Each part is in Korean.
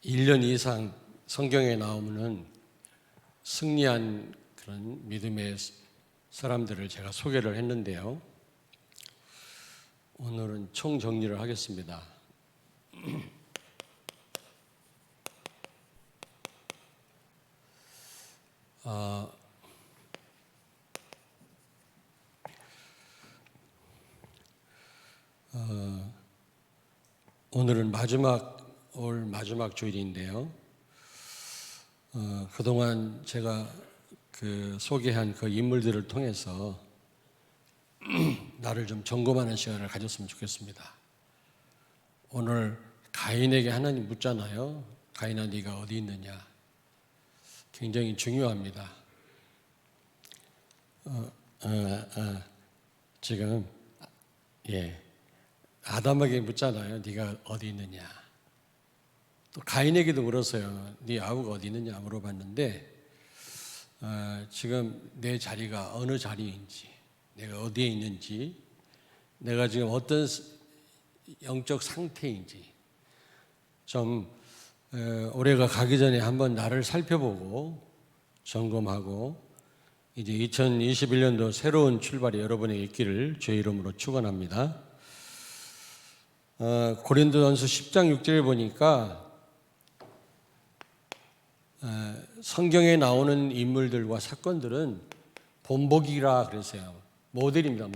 1년 이상 성경에 나오면은 승리한 그런 믿음의 사람들을 제가 소개를 했는데요. 오늘은 총정리를 하겠습니다. 오늘은 올 마지막 주일인데요. 그동안 제가 소개한 그 인물들을 통해서 나를 좀 점검하는 시간을 가졌으면 좋겠습니다. 오늘 가인에게 하나님 묻잖아요. 가인아, 네가 어디 있느냐? 굉장히 중요합니다. 지금 아담에게 묻잖아요. 네가 어디 있느냐? 또 가인에게도 물었어요. 네 아우가 어디 있느냐 물어봤는데 지금 내 자리가 어느 자리인지, 내가 어디에 있는지, 내가 지금 어떤 영적 상태인지 좀 올해가 가기 전에 한번 나를 살펴보고 점검하고 이제 2021년도 새로운 출발이 여러분에게 있기를 주의 이름으로 축원합니다. 고린도전서 10장 6절에 보니까 성경에 나오는 인물들과 사건들은 본보기라 그랬어요. 모델입니다.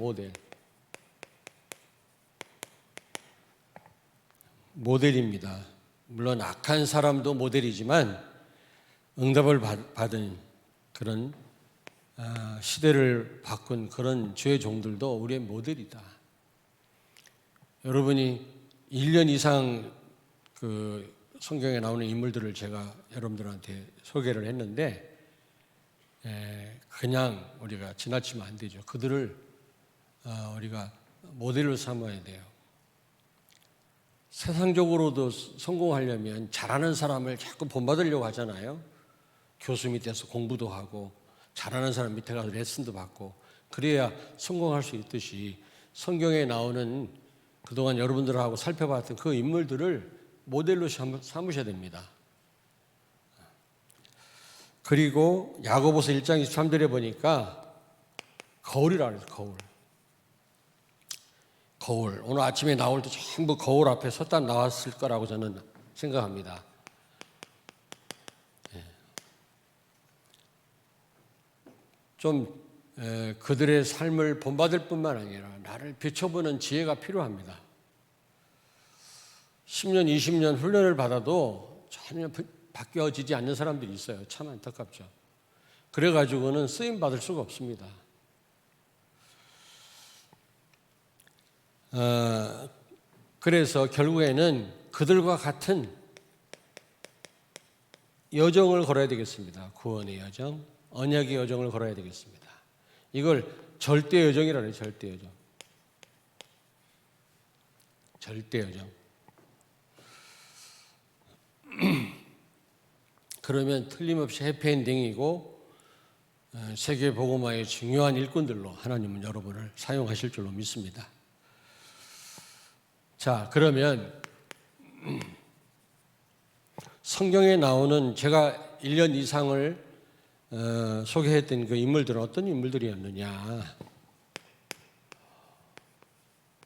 모델입니다. 물론 악한 사람도 모델이지만 응답을 받은 그런 시대를 바꾼 그런 주의 종들도 우리의 모델이다. 여러분이 1년 이상 성경에 나오는 인물들을 제가 여러분들한테 소개를 했는데 그냥 우리가 지나치면 안 되죠. 그들을 우리가 모델로 삼아야 돼요. 세상적으로도 성공하려면 잘하는 사람을 자꾸 본받으려고 하잖아요. 교수 밑에서 공부도 하고 잘하는 사람 밑에 가서 레슨도 받고 그래야 성공할 수 있듯이 성경에 나오는 그동안 여러분들하고 살펴봤던 그 인물들을 모델로 삼으셔야 됩니다. 그리고 야고보서 1장 23절에 보니까 거울이라 그래서 거울. 오늘 아침에 나올 때 전부 거울 앞에 섰다 나왔을 거라고 저는 생각합니다. 좀 그들의 삶을 본받을 뿐만 아니라 나를 비춰보는 지혜가 필요합니다. 10년, 20년 훈련을 받아도 전혀 바뀌어지지 않는 사람들이 있어요. 참 안타깝죠. 그래가지고는 쓰임받을 수가 없습니다. 그래서 결국에는 그들과 같은 여정을 걸어야 되겠습니다. 구원의 여정, 언약의 여정을 걸어야 되겠습니다. 이걸 절대 여정이라고 해요. 절대 여정. 절대 여정. 그러면 틀림없이 해피엔딩이고 세계 복음화의 중요한 일꾼들로 하나님은 여러분을 사용하실 줄로 믿습니다. 자, 그러면 성경에 나오는 제가 1년 이상을 소개했던 그 인물들은 어떤 인물들이었느냐?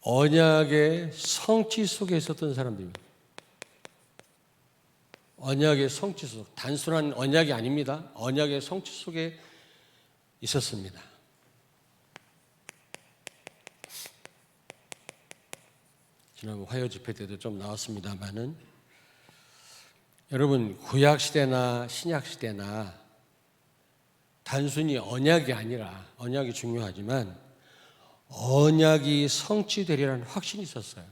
언약의 성취 속에 있었던 사람들입니다. 언약의 성취 속, 단순한 언약이 아닙니다. 언약의 성취 속에 있었습니다. 지난번 화요 집회 때도 좀 나왔습니다만은 여러분 구약 시대나 신약 시대나 단순히 언약이 아니라 언약이 중요하지만 언약이 성취되리라는 확신이 있었어요.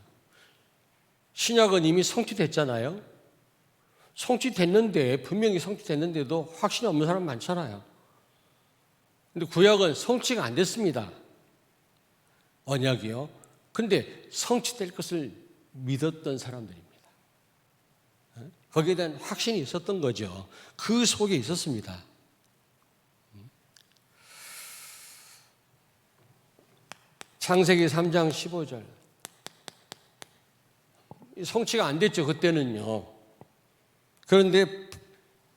신약은 이미 성취됐잖아요. 성취됐는데 분명히 성취됐는데도 확신이 없는 사람 많잖아요. 근데 구약은 성취가 안 됐습니다. 언약이요. 근데 성취될 것을 믿었던 사람들입니다. 거기에 대한 확신이 있었던 거죠. 그 속에 있었습니다. 창세기 3장 15절. 성취가 안 됐죠. 그때는요. 그런데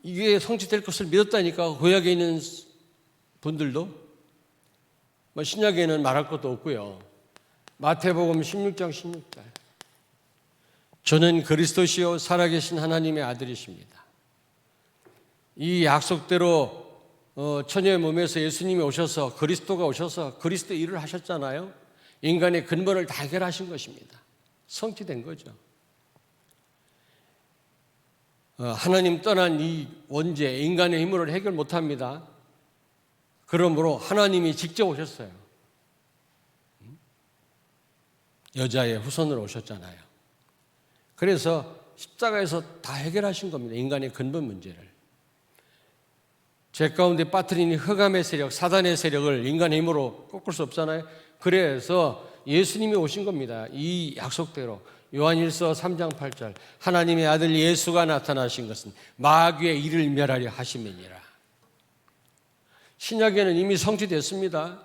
이게 성취될 것을 믿었다니까. 구약에 있는 분들도 뭐 신약에는 말할 것도 없고요. 마태복음 16장 16절. 저는 그리스도시요 살아계신 하나님의 아들이십니다. 이 약속대로 처녀의 몸에서 예수님이 오셔서 그리스도가 오셔서 그리스도 일을 하셨잖아요. 인간의 근본을 다 해결하신 것입니다. 성취된 거죠. 하나님 떠난 이 원죄, 인간의 힘으로 해결 못합니다. 그러므로 하나님이 직접 오셨어요. 여자의 후손으로 오셨잖아요. 그래서 십자가에서 다 해결하신 겁니다. 인간의 근본 문제를. 죄 가운데 빠뜨린 흑암의 세력, 사단의 세력을 인간의 힘으로 꺾을 수 없잖아요. 그래서 예수님이 오신 겁니다. 이 약속대로. 요한일서 3장 8절. 하나님의 아들 예수가 나타나신 것은 마귀의 일을 멸하려 하심이니라. 신약에는 이미 성취됐습니다.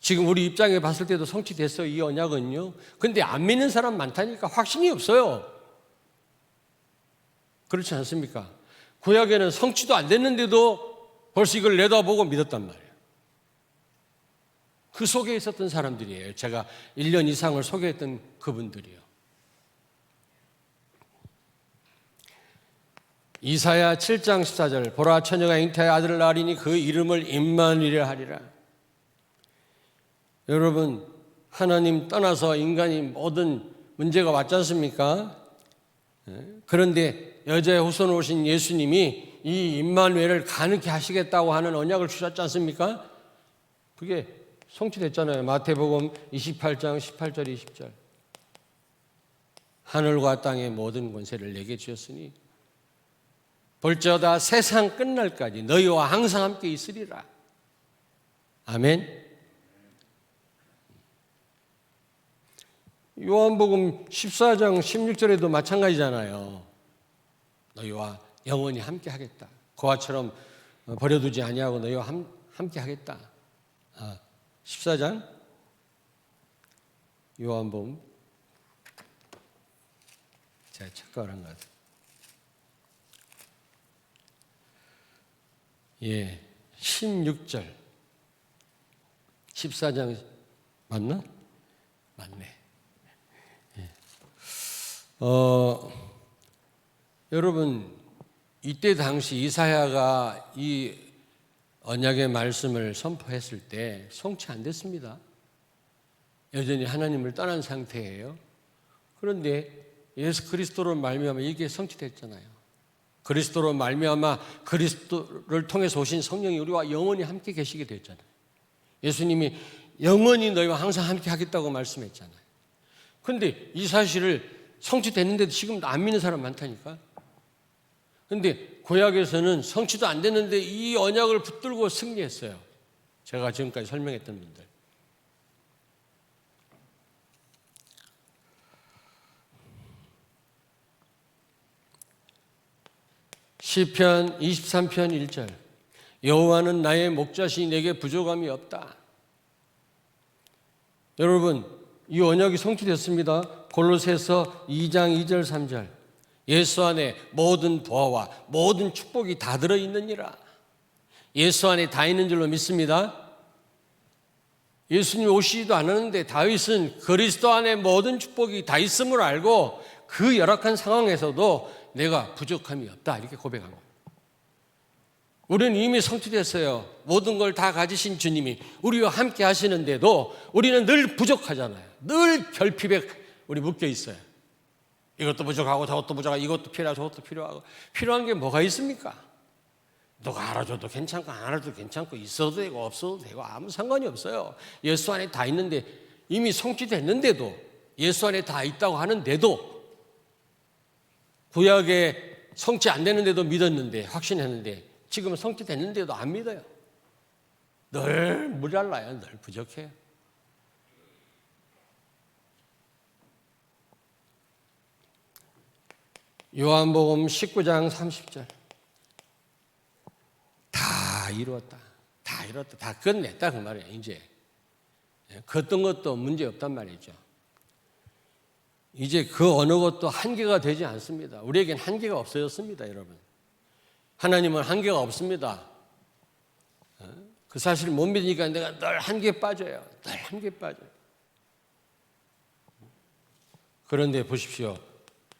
지금 우리 입장에 봤을 때도 성취됐어요. 이 언약은요. 근데 안 믿는 사람 많다니까 확신이 없어요. 그렇지 않습니까? 구약에는 성취도 안 됐는데도 벌써 이걸 내다보고 믿었단 말이에요. 그 속에 있었던 사람들이에요. 제가 1년 이상을 소개했던 그분들이요. 이사야 7장 14절. 보라 처녀가 잉태하여 아들을 낳으리니 그 이름을 임마누엘이라 하리라. 여러분, 하나님 떠나서 인간이 모든 문제가 왔지 않습니까? 그런데 여자의 후손으로 오신 예수님이 이 임마누엘을 가능케 하시겠다고 하는 언약을 주셨지 않습니까? 그게 성취됐잖아요. 마태복음 28장 18절 20절. 하늘과 땅의 모든 권세를 내게 주셨으니 볼지어다 세상 끝날까지 너희와 항상 함께 있으리라. 아멘. 요한복음 14장 16절에도 마찬가지잖아요. 너희와 영원히 함께 하겠다. 그와처럼 버려두지 아니하고 너희와 함께 하겠다. 14장 요한복음 제가 착각을 한 것 같아요. 예, 16절 14장 맞나? 맞네. 예. 여러분 이때 당시 이사야가 이 언약의 말씀을 선포했을 때 성취 안 됐습니다. 여전히 하나님을 떠난 상태예요. 그런데 예수 그리스도로 말미암아 이게 성취됐잖아요. 그리스도로 말미암아 그리스도를 통해서 오신 성령이 우리와 영원히 함께 계시게 됐잖아요. 예수님이 영원히 너희와 항상 함께 하겠다고 말씀했잖아요. 그런데 이 사실을 성취됐는데도 지금 안 믿는 사람 많다니까. 그런데 구약에서는 성취도 안 됐는데 이 언약을 붙들고 승리했어요. 제가 지금까지 설명했던 분들. 시편 23편 1절. 여호와는 나의 목자시니 내게 부족함이 없다. 여러분, 이 언약이 성취됐습니다. 골로새서 2장 2절 3절. 예수 안에 모든 보화와 모든 축복이 다 들어있느니라. 예수 안에 다 있는 줄로 믿습니다. 예수님 오시지도 않았는데 다윗은 그리스도 안에 모든 축복이 다 있음을 알고 그 열악한 상황에서도 내가 부족함이 없다 이렇게 고백합니다. 우리는 이미 성취됐어요. 모든 걸 다 가지신 주님이 우리와 함께 하시는데도 우리는 늘 부족하잖아요. 늘 결핍에 우리 묶여 있어요. 이것도 부족하고 저것도 부족하고 이것도 필요하고 저것도 필요하고. 필요한 게 뭐가 있습니까? 누가 알아줘도 괜찮고 안 알아줘도 괜찮고 있어도 되고 없어도 되고 아무 상관이 없어요. 예수 안에 다 있는데 이미 성취됐는데도 예수 안에 다 있다고 하는데도 구약에 성취 안 되는데도 믿었는데 확신했는데 지금은 성취됐는데도 안 믿어요. 늘 모자라요. 늘 부족해요. 요한복음 19장 30절. 다 이루었다. 다 이뤘다. 다 끝냈다 그 말이에요. 이제 그 어떤 것도 문제 없단 말이죠. 이제 그 어느 것도 한계가 되지 않습니다. 우리에겐 한계가 없어졌습니다, 여러분. 하나님은 한계가 없습니다. 그 사실을 못 믿으니까 내가 늘 한계에 빠져요. 늘 한계에 빠져요. 그런데 보십시오.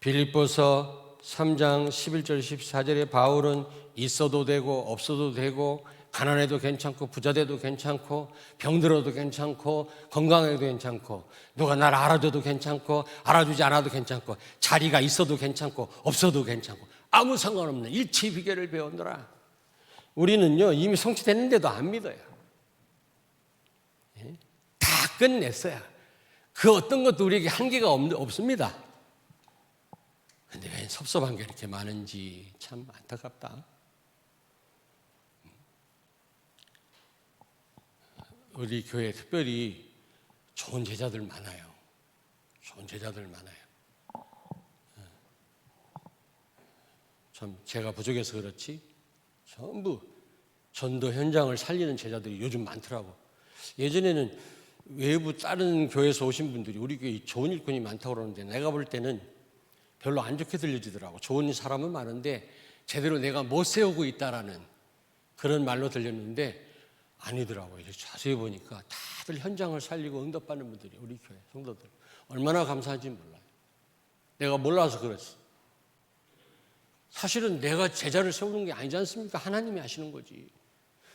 빌립보서 3장 11절 14절에 바울은 있어도 되고 없어도 되고 가난해도 괜찮고 부자 돼도 괜찮고 병들어도 괜찮고 건강해도 괜찮고 누가 나를 알아줘도 괜찮고 알아주지 않아도 괜찮고 자리가 있어도 괜찮고 없어도 괜찮고 아무 상관없는 일치 비결을 배웠노라. 우리는요 이미 성취됐는데도 안 믿어요. 다 끝냈어요. 그 어떤 것도 우리에게 한계가 없습니다. 그런데 왜 섭섭한 게 이렇게 많은지 참 안타깝다. 우리 교회에 특별히 좋은 제자들 많아요. 좋은 제자들 많아요. 참 제가 부족해서 그렇지 전부 전도 현장을 살리는 제자들이 요즘 많더라고. 예전에는 외부 다른 교회에서 오신 분들이 우리 교회 좋은 일꾼이 많다고 그러는데 내가 볼 때는 별로 안 좋게 들려지더라고. 좋은 사람은 많은데 제대로 내가 못 세우고 있다라는 그런 말로 들렸는데 아니더라고요. 자세히 보니까 다들 현장을 살리고 응답받는 분들이 우리 교회 성도들 얼마나 감사한지 몰라요. 내가 몰라서 그랬어. 사실은 내가 제자를 세우는 게 아니지 않습니까? 하나님이 하시는 거지.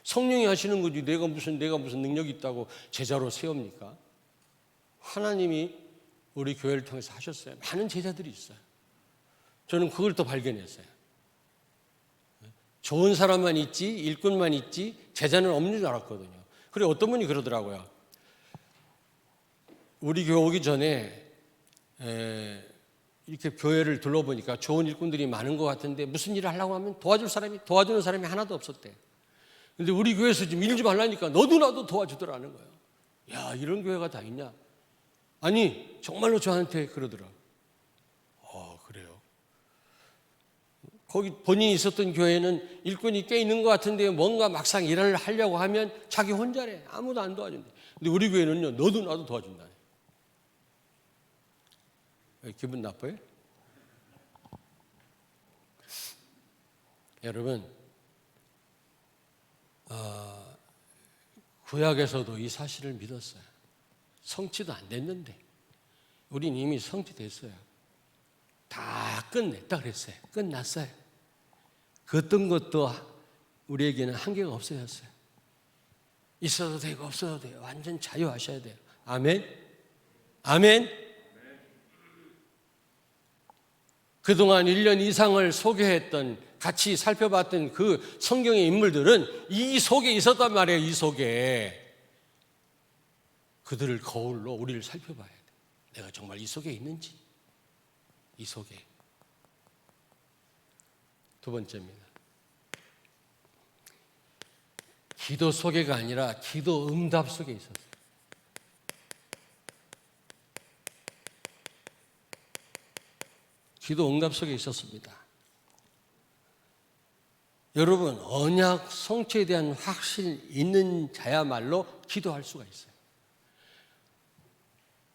성령이 하시는 거지. 내가 무슨 능력이 있다고 제자로 세웁니까? 하나님이 우리 교회를 통해서 하셨어요. 많은 제자들이 있어요. 저는 그걸 또 발견했어요. 좋은 사람만 있지 일꾼만 있지 제자는 없는 줄 알았거든요. 그래 어떤 분이 그러더라고요. 우리 교회 오기 전에 이렇게 교회를 둘러보니까 좋은 일꾼들이 많은 것 같은데 무슨 일을 하려고 하면 도와주는 사람이 하나도 없었대. 근데 우리 교회에서 지금 일 좀 하려니까 너도 나도 도와주더라는 거예요. 야 이런 교회가 다 있냐? 아니 정말로 저한테 그러더라. 그래요. 거기 본인이 있었던 교회는 일꾼이 꽤 있는 것 같은데 뭔가 막상 일을 하려고 하면 자기 혼자래. 아무도 안 도와준대. 근데 우리 교회는요 너도 나도 도와준다. 기분 나빠요? 여러분 구약에서도 이 사실을 믿었어요. 성취도 안 됐는데 우린 이미 성취됐어요. 다 끝냈다 그랬어요. 끝났어요. 그 어떤 것도 우리에게는 한계가 없어졌어요. 있어도 되고 없어도 돼요. 완전 자유하셔야 돼요. 아멘? 아멘? 그동안 1년 이상을 소개했던 같이 살펴봤던 그 성경의 인물들은 이 속에 있었단 말이에요. 이 속에. 그들을 거울로 우리를 살펴봐야 돼. 내가 정말 이 속에 있는지. 이 속에. 두 번째입니다. 기도 속에가 아니라 기도 응답 속에 있었어요. 기도 응답 속에 있었습니다. 여러분 언약 성취에 대한 확신 있는 자야말로 기도할 수가 있어요.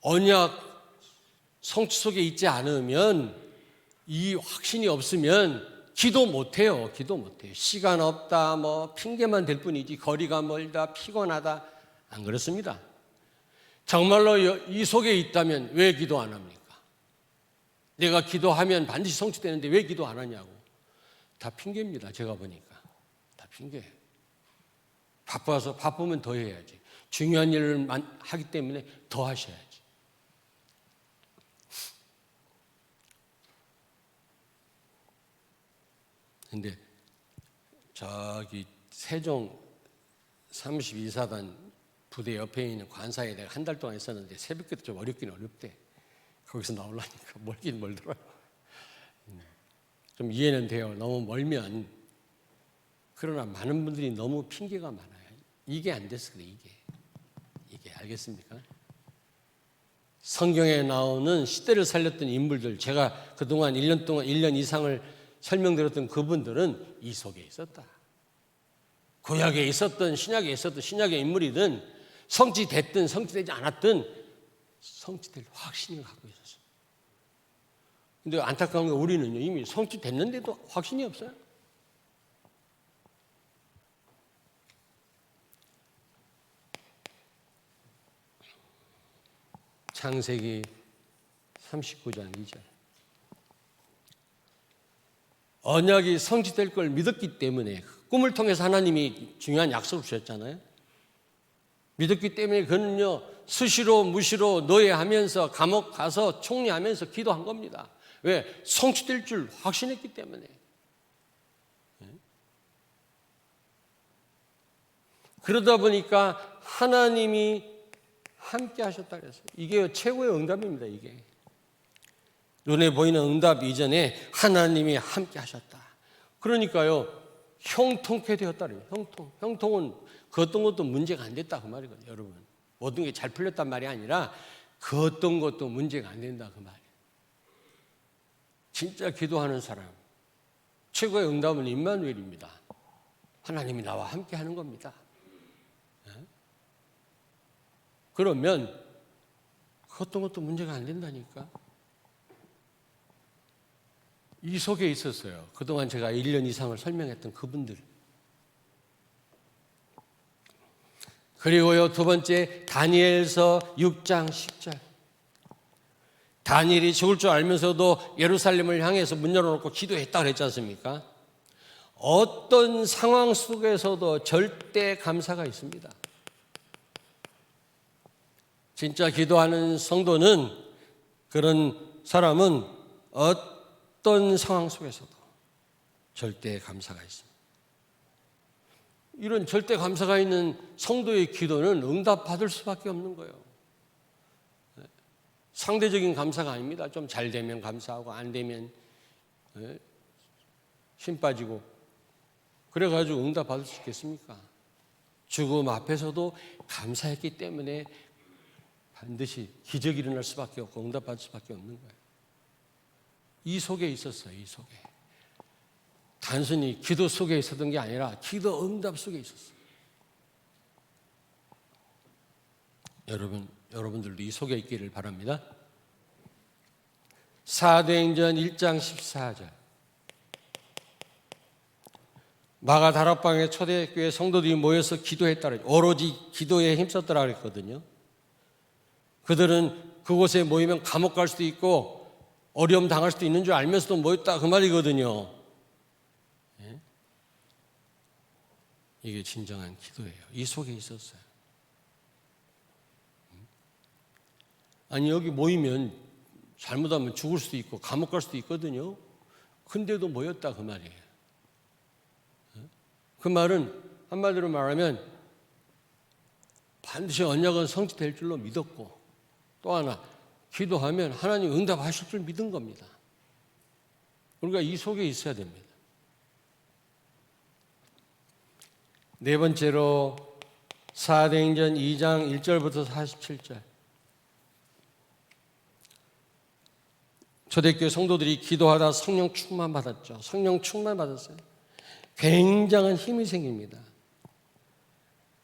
언약 성취 속에 있지 않으면 이 확신이 없으면 기도 못해요. 기도 못해요. 시간 없다 뭐 핑계만 될 뿐이지 거리가 멀다 피곤하다 안 그렇습니다. 정말로 이 속에 있다면 왜 기도 안 합니까? 내가 기도하면 반드시 성취되는데 왜 기도 안 하냐고. 다 핑계입니다. 제가 보니까 다 핑계. 바쁘면 더 해야지. 중요한 일을 하기 때문에 더 하셔야지. 근데 저기 세종 32사단 부대 옆에 있는 관사에 내가 한 달 동안 있었는데 새벽기도 좀 어렵긴 어렵대. 거기서 나오려니까 멀긴 멀더라고. 좀 이해는 돼요. 너무 멀면. 그러나 많은 분들이 너무 핑계가 많아요. 이게 안 됐어. 그래, 이게 알겠습니까? 성경에 나오는 시대를 살렸던 인물들, 제가 그동안 1년 이상을 설명드렸던 그분들은 이 속에 있었다. 구약에 있었던 신약에 있었던 신약의 인물이든 성취됐든 성취되지 않았든 성취될 확신을 갖고 있었어요. 근데 안타까운 게 우리는요, 이미 성취됐는데도 확신이 없어요. 창세기 39장 2절. 언약이 성취될 걸 믿었기 때문에, 꿈을 통해서 하나님이 중요한 약속을 주셨잖아요. 믿었기 때문에 그는요, 수시로 무시로 노예하면서 감옥 가서 총리하면서 기도한 겁니다. 왜? 성취될 줄 확신했기 때문에. 그러다 보니까 하나님이 함께 하셨다 그랬어요. 이게 최고의 응답입니다. 이게 눈에 보이는 응답 이전에 하나님이 함께 하셨다. 그러니까요, 형통케 되었다 그래요. 형통은 그 어떤 것도 문제가 안 됐다 그 말이거든요. 여러분, 모든 게 잘 풀렸단 말이 아니라 그 어떤 것도 문제가 안 된다 그 말이에요. 진짜 기도하는 사람 최고의 응답은 임마누엘입니다. 하나님이 나와 함께 하는 겁니다. 그러면 그 어떤 것도 문제가 안 된다니까. 이 속에 있었어요. 그동안 제가 1년 이상을 설명했던 그분들. 그리고요, 두 번째, 다니엘서 6장 10절. 다니엘이 죽을 줄 알면서도 예루살렘을 향해서 문 열어놓고 기도했다 그랬지 않습니까? 어떤 상황 속에서도 절대 감사가 있습니다. 진짜 기도하는 성도는, 그런 사람은 어떤 상황 속에서도 절대 감사가 있습니다. 이런 절대 감사가 있는 성도의 기도는 응답받을 수밖에 없는 거예요. 상대적인 감사가 아닙니다. 좀 잘 되면 감사하고 안 되면 힘 빠지고 그래가지고 응답받을 수 있겠습니까? 죽음 앞에서도 감사했기 때문에 반드시 기적이 일어날 수밖에 없고 응답받을 수밖에 없는 거예요. 이 속에 있었어요. 이 속에. 단순히 기도 속에 있었던 게 아니라 기도 응답 속에 있었어요. 여러분들도 이 속에 있기를 바랍니다. 사도행전 1장 14절. 마가 다락방에 초대교회 성도들이 모여서 기도했다. 오로지 기도에 힘썼더라 그랬거든요. 그들은 그곳에 모이면 감옥 갈 수도 있고 어려움 당할 수도 있는 줄 알면서도 모였다 그 말이거든요. 이게 진정한 기도예요. 이 속에 있었어요. 아니, 여기 모이면 잘못하면 죽을 수도 있고 감옥 갈 수도 있거든요. 근데도 모였다 그 말이에요. 그 말은 한마디로 말하면 반드시 언약은 성취될 줄로 믿었고, 또 하나 기도하면 하나님 응답하실 줄 믿은 겁니다. 우리가 이 속에 있어야 됩니다. 네 번째로 사도행전 2장 1절부터 47절. 초대교회 성도들이 기도하다 성령 충만 받았죠. 성령 충만 받았어요. 굉장한 힘이 생깁니다.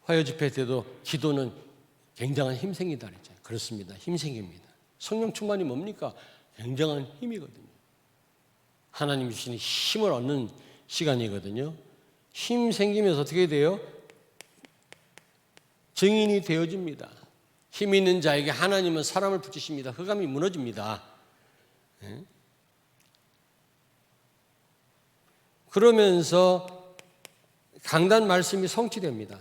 화요 집회 때도 기도는 굉장한 힘 생긴다 그랬잖아요. 그렇습니다. 힘 생깁니다. 성령 충만이 뭡니까? 굉장한 힘이거든요. 하나님 주시는 힘을 얻는 시간이거든요. 힘 생기면서 어떻게 돼요? 증인이 되어집니다. 힘 있는 자에게 하나님은 사람을 붙이십니다. 흑암이 무너집니다. 그러면서 강단 말씀이 성취됩니다.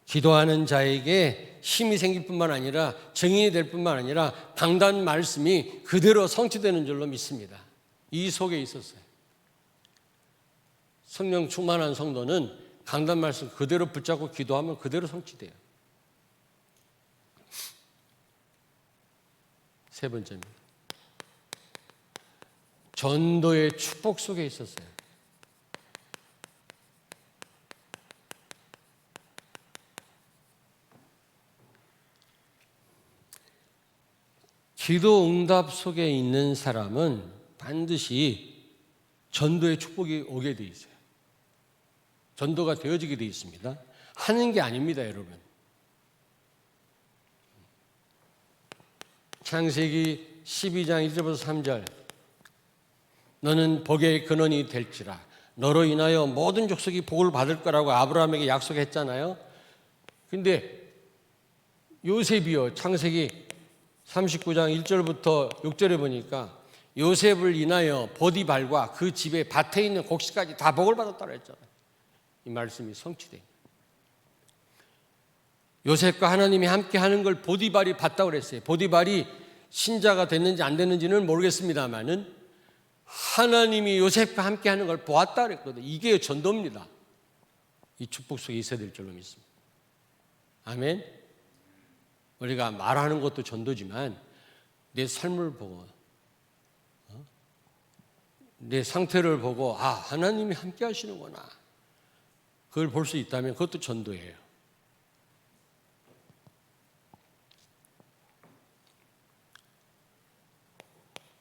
기도하는 자에게 힘이 생길 뿐만 아니라 증인이 될 뿐만 아니라 강단 말씀이 그대로 성취되는 줄로 믿습니다. 이 속에 있었어요. 성령 충만한 성도는 강단 말씀 그대로 붙잡고 기도하면 그대로 성취돼요. 세 번째입니다. 전도의 축복 속에 있었어요. 기도 응답 속에 있는 사람은 반드시 전도의 축복이 오게 돼 있어요. 전도가 되어지게 돼 있습니다. 하는 게 아닙니다, 여러분. 창세기 12장 1절부터 3절. 너는 복의 근원이 될지라. 너로 인하여 모든 족속이 복을 받을 거라고 아브라함에게 약속했잖아요. 근데 요셉이요, 창세기 39장 1절부터 6절에 보니까 요셉을 인하여 보디발과 그 집에 밭에 있는 곡식까지 다 복을 받았다고 했잖아요. 이 말씀이 성취돼요. 요셉과 하나님이 함께 하는 걸 보디발이 봤다고 그랬어요. 보디발이 신자가 됐는지 안 됐는지는 모르겠습니다만은 하나님이 요셉과 함께 하는 걸 보았다 그랬거든요. 이게 전도입니다. 이 축복 속에 있어야 될 줄로 믿습니다. 아멘. 우리가 말하는 것도 전도지만 내 삶을 보고 내 상태를 보고 하나님이 함께 하시는구나. 그걸 볼 수 있다면 그것도 전도예요.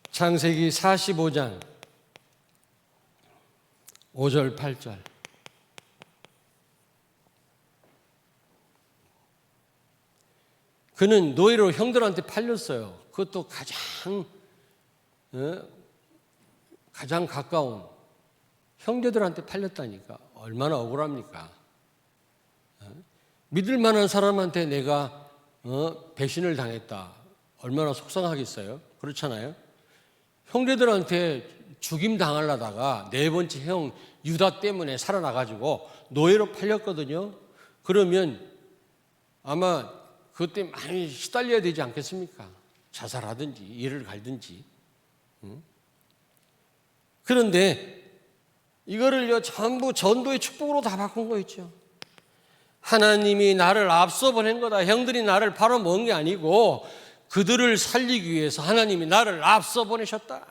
창세기 45장 5절 8절. 그는 노예로 형들한테 팔렸어요. 그것도 가장 가까운 형제들한테 팔렸다니까. 얼마나 억울합니까? 믿을 만한 사람한테 내가 배신을 당했다. 얼마나 속상하겠어요? 그렇잖아요? 형제들한테 죽임 당하려다가 네 번째 형 유다 때문에 살아나가지고 노예로 팔렸거든요. 그러면 아마 그것 때문에 많이 시달려야 되지 않겠습니까? 자살하든지 일을 갈든지. 그런데 이거를요 전부 전도의 축복으로 다 바꾼 거 있죠. 하나님이 나를 앞서 보낸 거다. 형들이 나를 팔아먹은 게 아니고 그들을 살리기 위해서 하나님이 나를 앞서 보내셨다.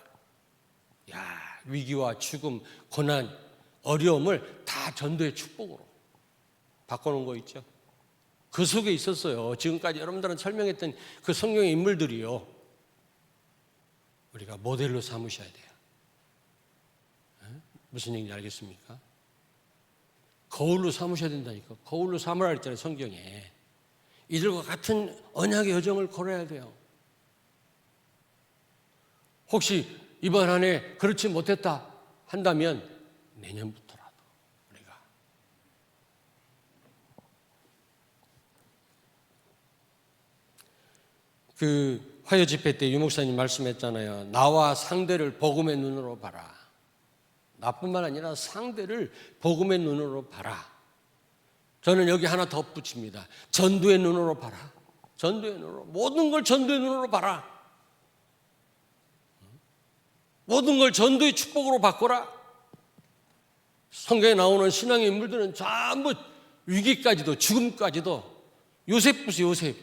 위기와 죽음, 고난, 어려움을 다 전도의 축복으로 바꿔놓은 거 있죠. 그 속에 있었어요. 지금까지 여러분들은 설명했던 그 성경의 인물들이요. 우리가 모델로 삼으셔야 돼요. 무슨 얘기인지 알겠습니까? 거울로 삼으셔야 된다니까. 거울로 삼으라 했잖아요, 성경에. 이들과 같은 언약의 여정을 걸어야 돼요. 혹시 이번 한 해 그렇지 못했다 한다면 내년부터라도 우리가 그 화요 집회 때 유 목사님 말씀했잖아요. 나와 상대를 복음의 눈으로 봐라. 나뿐만 아니라 상대를 복음의 눈으로 봐라. 저는 여기 하나 덧붙입니다. 전도의 눈으로 봐라. 전도의 눈으로. 모든 걸 전도의 눈으로 봐라. 모든 걸 전도의 축복으로 바꿔라. 성경에 나오는 신앙의 인물들은 전부 위기까지도 죽음까지도 요셉 보세요. 요셉.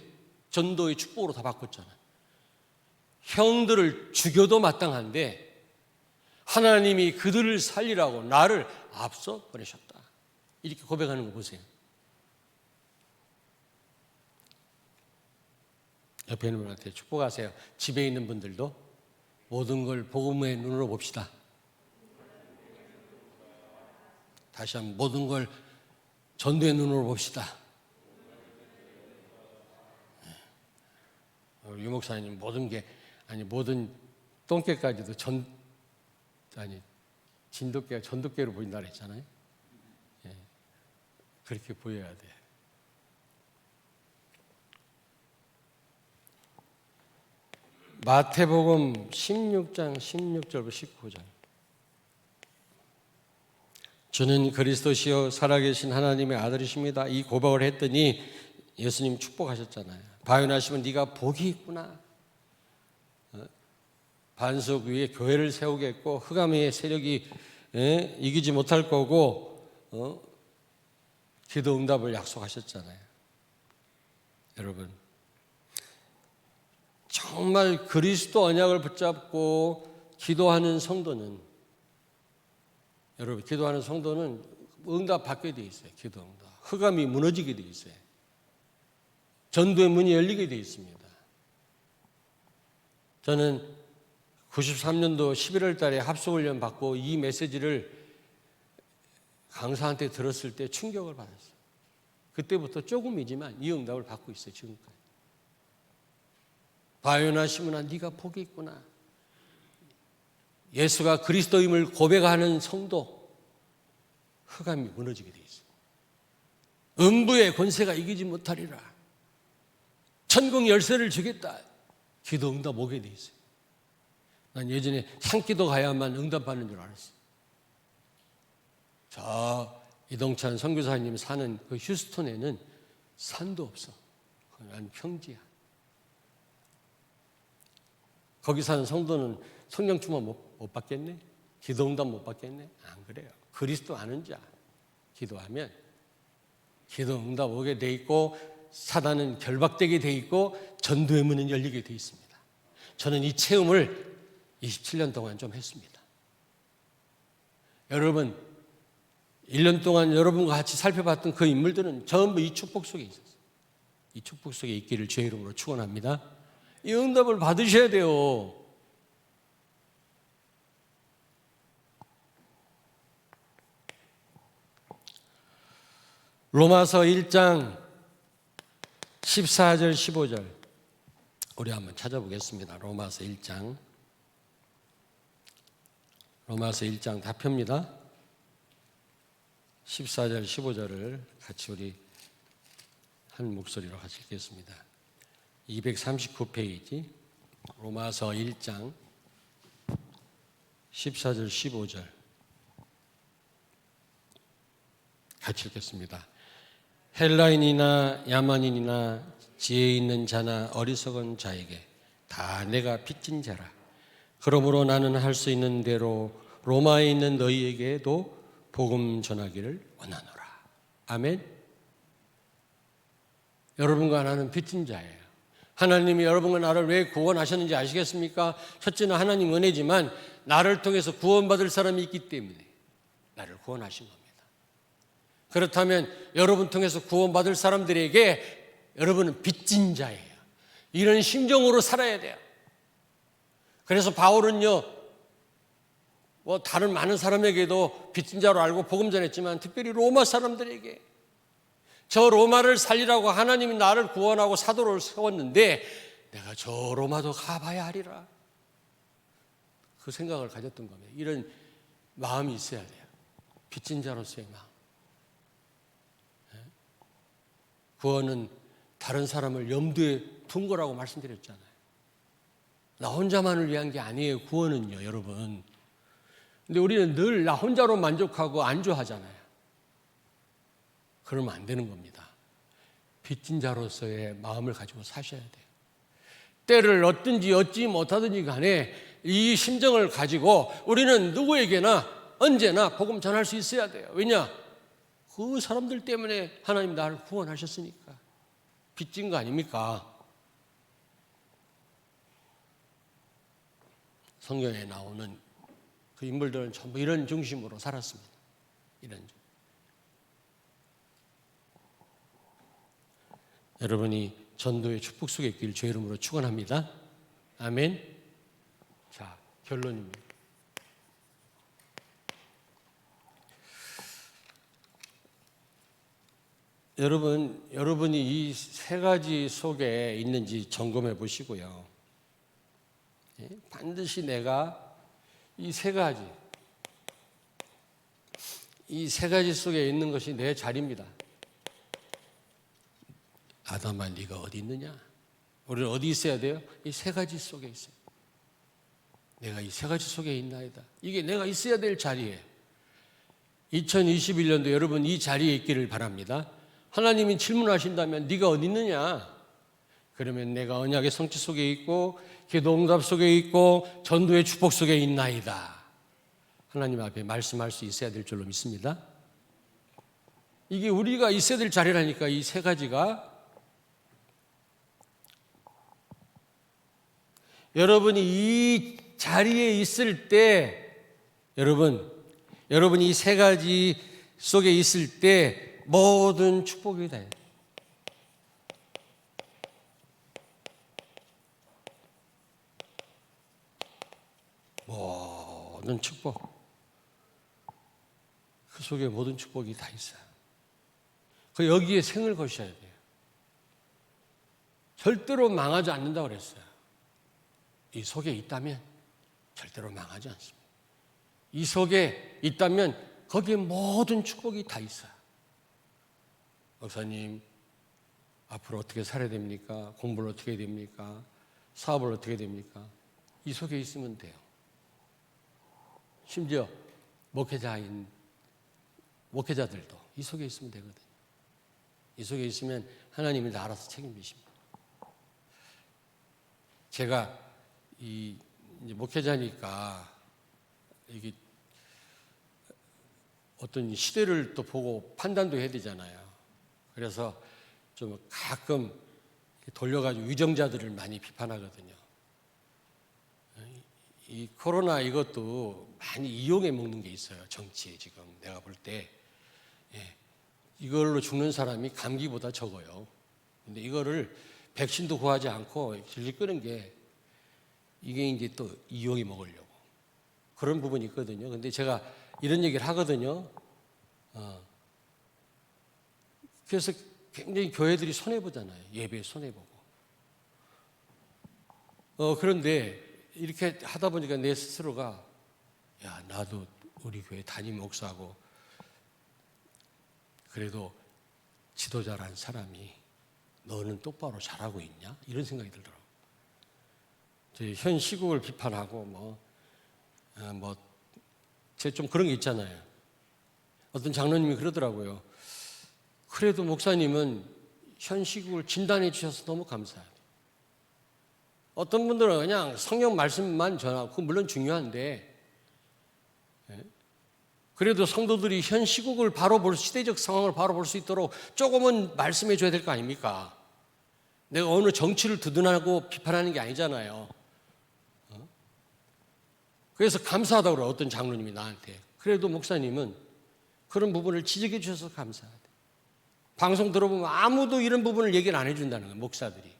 전도의 축복으로 다 바꿨잖아요. 형들을 죽여도 마땅한데 하나님이 그들을 살리라고 나를 앞서 보내셨다. 이렇게 고백하는 거 보세요. 옆에 있는 분한테 축복하세요. 집에 있는 분들도 모든 걸 복음의 눈으로 봅시다. 다시 한번 모든 걸 전도의 눈으로 봅시다. 유 목사님 모든 똥개까지도 진돗개가 전도개로 보인다 그랬잖아요. 그렇게 보여야 돼. 마태복음 16장 16절부터 19절. 주는 그리스도시요 살아계신 하나님의 아들이십니다. 이 고백을 했더니 예수님 축복하셨잖아요. 바요나시면 네가 복이 있구나. 반석 위에 교회를 세우겠고 흑암의 세력이 이기지 못할 거고 기도 응답을 약속하셨잖아요. 여러분 정말 그리스도 언약을 붙잡고 기도하는 성도는 응답 받게 돼 있어요. 기도 응답. 흑암이 무너지게 돼 있어요. 전도의 문이 열리게 돼 있습니다. 저는 93년도 11월 달에 합숙훈련 받고 이 메시지를 강사한테 들었을 때 충격을 받았어요. 그때부터 조금이지만 이 응답을 받고 있어요. 지금까지. 바요나 시므나 네가 복이 있구나. 예수가 그리스도임을 고백하는 성도 흑암이 무너지게 돼 있어요. 음부의 권세가 이기지 못하리라. 천국 열쇠를 주겠다. 기도 응답 오게 돼 있어요. 난 예전에 산기도 가야만 응답받는 줄 알았어요. 저 이동찬 선교사님 사는 그 휴스턴에는 산도 없어. 난 평지야. 거기 사는 성도는 성령 충만 못 받겠네? 기도 응답 못 받겠네? 안 그래요. 그리스도 아는 자 기도하면 기도 응답 오게 돼 있고 사단은 결박되게 돼 있고 전도의 문은 열리게 돼 있습니다. 저는 이 체험을 27년 동안 좀 했습니다. 여러분 1년 동안 여러분과 같이 살펴봤던 그 인물들은 전부 이 축복 속에 있었어요. 이 축복 속에 있기를 주의 이름으로 축원합니다. 이 응답을 받으셔야 돼요. 로마서 1장 14절 15절 우리 한번 찾아보겠습니다. 로마서 1장 다 펴입니다. 14절 15절을 같이 우리 한 목소리로 같이 읽겠습니다. 239페이지 로마서 1장 14절 15절 같이 읽겠습니다. 헬라인이나 야만인이나 지혜 있는 자나 어리석은 자에게 다 내가 빚진 자라. 그러므로 나는 할 수 있는 대로 로마에 있는 너희에게도 복음 전하기를 원하노라. 아멘. 여러분과 나는 빚진 자예요. 하나님이 여러분과 나를 왜 구원하셨는지 아시겠습니까? 첫째는 하나님 은혜지만 나를 통해서 구원받을 사람이 있기 때문에 나를 구원하신 겁니다. 그렇다면 여러분 통해서 구원받을 사람들에게 여러분은 빚진 자예요. 이런 심정으로 살아야 돼요. 그래서 바울은요, 다른 많은 사람에게도 빚진 자로 알고 복음 전했지만 특별히 로마 사람들에게 저 로마를 살리라고 하나님이 나를 구원하고 사도를 세웠는데 내가 저 로마도 가봐야 하리라. 그 생각을 가졌던 겁니다. 이런 마음이 있어야 돼요. 빚진 자로서의 마음. 구원은 다른 사람을 염두에 둔 거라고 말씀드렸잖아요. 나 혼자만을 위한 게 아니에요. 구원은요, 여러분. 근데 우리는 늘 나 혼자로 만족하고 안주하잖아요. 그러면 안 되는 겁니다. 빚진 자로서의 마음을 가지고 사셔야 돼요. 때를 얻든지 얻지 못하든지 간에 이 심정을 가지고 우리는 누구에게나 언제나 복음 전할 수 있어야 돼요. 왜냐? 그 사람들 때문에 하나님 나를 구원하셨으니까. 빚진 거 아닙니까? 성경에 나오는 그 인물들은 전부 이런 중심으로 살았습니다. 이런 중심. 여러분이 전도의 축복 속에 있기를 주의 이름으로 축원합니다. 아멘. 자, 결론입니다. 여러분이 이 세 가지 속에 있는지 점검해 보시고요. 반드시 내가 이 세 가지 속에 있는 것이 내 자리입니다. 아담아, 네가 어디 있느냐? 우리는 어디 있어야 돼요? 이 세 가지 속에 있어요. 내가 이 세 가지 속에 있나이다. 이게 내가 있어야 될 자리예요. 2021년도 여러분 이 자리에 있기를 바랍니다. 하나님이 질문하신다면 네가 어디 있느냐? 그러면 내가 언약의 성취 속에 있고 기도 응답 속에 있고 전도의 축복 속에 있나이다. 하나님 앞에 말씀할 수 있어야 될 줄로 믿습니다. 이게 우리가 있어야 될 자리라니까. 이 세 가지가 여러분이 이 자리에 있을 때 여러분이 이 세 가지 속에 있을 때 모든 축복이 다 모든 축복, 그 속에 모든 축복이 다 있어요. 그 여기에 생을 거셔야 돼요. 절대로 망하지 않는다고 그랬어요. 이 속에 있다면 절대로 망하지 않습니다. 이 속에 있다면 거기에 모든 축복이 다 있어요. 목사님, 앞으로 어떻게 살아야 됩니까? 공부를 어떻게 해야 됩니까? 사업을 어떻게 해야 됩니까? 이 속에 있으면 돼요. 심지어 목회자들도 이 속에 있으면 되거든요. 이 속에 있으면 하나님이 다 알아서 책임지십니다. 제가 이제 목회자니까 이게 어떤 시대를 또 보고 판단도 해야 되잖아요. 그래서 좀 가끔 돌려가지고 위정자들을 많이 비판하거든요. 이 코로나 이것도 많이 이용해 먹는 게 있어요. 정치에 지금 내가 볼 때 이걸로 죽는 사람이 감기보다 적어요. 근데 이거를 백신도 구하지 않고 질질 끄는 게 이게 이제 또 이용해 먹으려고 그런 부분이 있거든요. 근데 제가 이런 얘기를 하거든요. 그래서 굉장히 교회들이 손해보잖아요. 예배에 손해보고. 그런데 이렇게 하다 보니까 내 스스로가 야, 나도 우리 교회 담임 목사고 그래도 지도자란 사람이 너는 똑바로 잘하고 있냐? 이런 생각이 들더라고요. 현 시국을 비판하고 제가 좀 그런 게 있잖아요. 어떤 장로님이 그러더라고요. 그래도 목사님은 현 시국을 진단해 주셔서 너무 감사해요. 어떤 분들은 그냥 성경 말씀만 전하고, 그건 물론 중요한데, 그래도 성도들이 현 시국을 바로 시대적 상황을 바로 볼 수 있도록 조금은 말씀해 줘야 될 거 아닙니까? 내가 어느 정치를 두둔하고 비판하는 게 아니잖아요. 그래서 감사하다고 그래요. 어떤 장로님이 나한테. 그래도 목사님은 그런 부분을 지적해 주셔서 감사하다. 방송 들어보면 아무도 이런 부분을 얘기를 안 해준다는 거예요. 목사들이.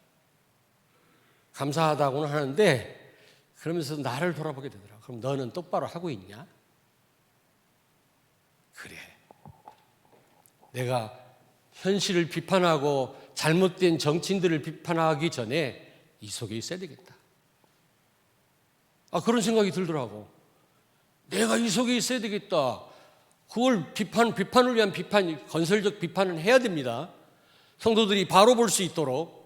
감사하다고는 하는데 그러면서 나를 돌아보게 되더라고요. 그럼 너는 똑바로 하고 있냐? 그래. 내가 현실을 비판하고 잘못된 정치인들을 비판하기 전에 이 속에 있어야 되겠다. 그런 생각이 들더라고. 내가 이 속에 있어야 되겠다. 그걸 비판을 위한 건설적 비판을 해야 됩니다. 성도들이 바로 볼 수 있도록.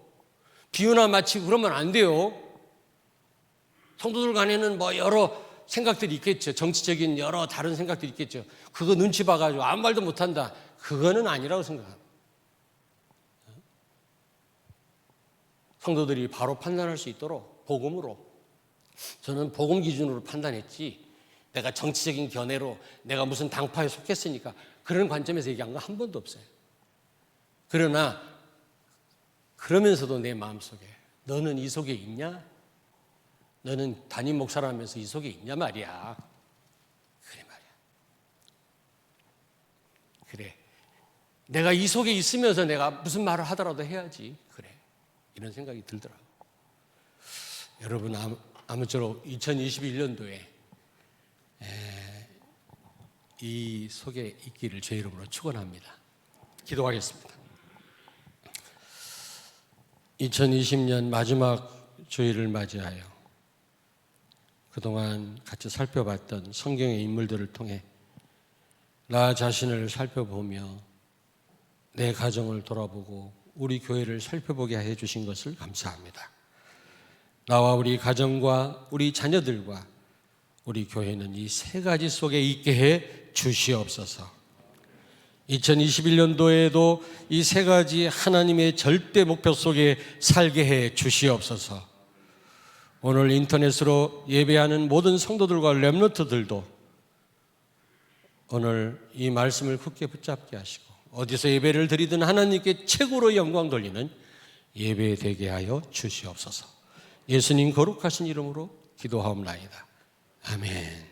비유나 마치고 그러면 안 돼요. 성도들 간에는 여러 생각들이 있겠죠. 정치적인 여러 다른 생각들이 있겠죠. 그거 눈치 봐가지고 아무 말도 못한다. 그거는 아니라고 생각합니다. 성도들이 바로 판단할 수 있도록 복음으로. 저는 복음 기준으로 판단했지 내가 정치적인 견해로 내가 무슨 당파에 속했으니까 그런 관점에서 얘기한 거 한 번도 없어요. 그러나 그러면서도 내 마음속에 너는 이 속에 있냐? 너는 담임 목사라면서 이 속에 있냐 말이야. 그래 말이야. 그래. 내가 이 속에 있으면서 내가 무슨 말을 하더라도 해야지. 그래. 이런 생각이 들더라고. 여러분 아무쪼록 2021년도에 이 속에 있기를 제 이름으로 축원합니다. 기도하겠습니다. 2020년 마지막 주일을 맞이하여 그동안 같이 살펴봤던 성경의 인물들을 통해 나 자신을 살펴보며 내 가정을 돌아보고 우리 교회를 살펴보게 해 주신 것을 감사합니다. 나와 우리 가정과 우리 자녀들과 우리 교회는 이 세 가지 속에 있게 해 주시옵소서. 2021년도에도 이 세 가지 하나님의 절대 목표 속에 살게 해 주시옵소서. 오늘 인터넷으로 예배하는 모든 성도들과 렘넌트들도 오늘 이 말씀을 굳게 붙잡게 하시고 어디서 예배를 드리든 하나님께 최고로 영광 돌리는 예배 되게 하여 주시옵소서. 예수님 거룩하신 이름으로 기도하옵나이다. 아멘.